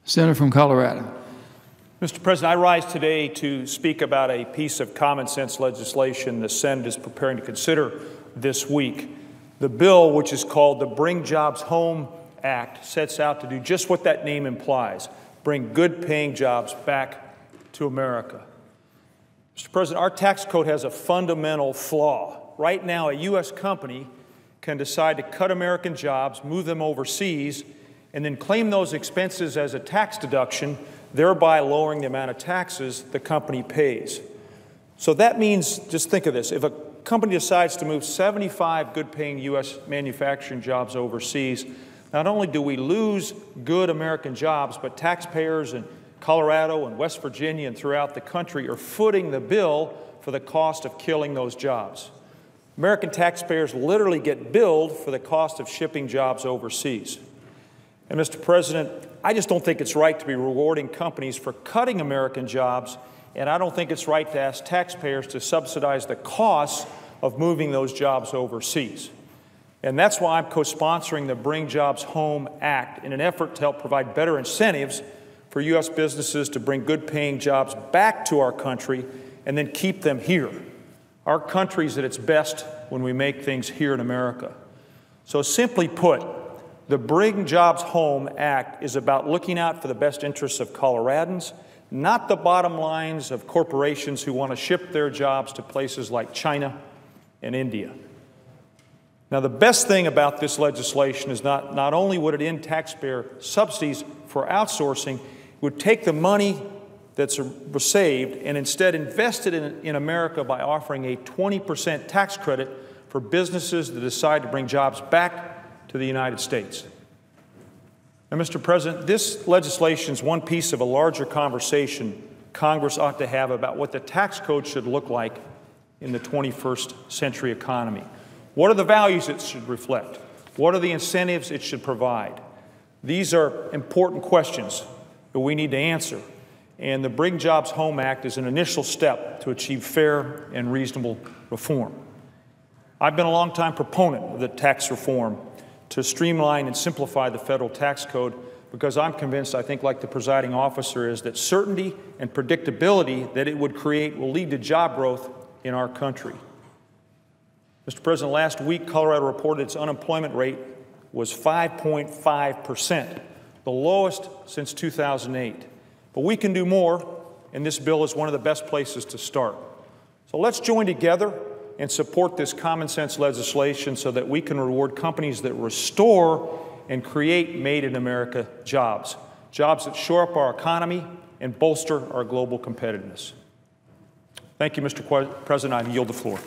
Senator from Colorado. Mr. President, I rise today to speak about a piece of common sense legislation the Senate is preparing to consider this week. The bill, which is called the Bring Jobs Home Act, sets out to do just what that name implies: bring good-paying jobs back to America. Mr. President, our tax code has a fundamental flaw. Right now, a U.S. company can decide to cut American jobs, move them overseas, and then claim those expenses as a tax deduction, thereby lowering the amount of taxes the company pays. So that means, just think of this, if a company decides to move 75 good-paying U.S. manufacturing jobs overseas, not only do we lose good American jobs, but taxpayers in Colorado and West Virginia and throughout the country are footing the bill for the cost of killing those jobs. American taxpayers literally get billed for the cost of shipping jobs overseas. And Mr. President, I just don't think it's right to be rewarding companies for cutting American jobs, and I don't think it's right to ask taxpayers to subsidize the costs of moving those jobs overseas. And that's why I'm co-sponsoring the Bring Jobs Home Act in an effort to help provide better incentives for U.S. businesses to bring good-paying jobs back to our country and then keep them here. Our country's at its best when we make things here in America. So simply put, the Bring Jobs Home Act is about looking out for the best interests of Coloradans, not the bottom lines of corporations who want to ship their jobs to places like China and India. Now, the best thing about this legislation is not only would it end taxpayer subsidies for outsourcing, it would take the money that's saved and instead invest it in America by offering a 20% tax credit for businesses that decide to bring jobs back to the United States. Now, Mr. President, this legislation is one piece of a larger conversation Congress ought to have about what the tax code should look like in the 21st century economy. What are the values it should reflect? What are the incentives it should provide? These are important questions that we need to answer, and the Bring Jobs Home Act is an initial step to achieve fair and reasonable reform. I've been a longtime proponent of the tax reform to streamline and simplify the federal tax code because I'm convinced, I think like the presiding officer is, that certainty and predictability that it would create will lead to job growth in our country. Mr. President, last week Colorado reported its unemployment rate was 5.5%, the lowest since 2008. But we can do more, and this bill is one of the best places to start. So let's join together and support this common sense legislation so that we can reward companies that restore and create Made in America jobs, jobs that shore up our economy and bolster our global competitiveness. Thank you, Mr. President. I yield the floor.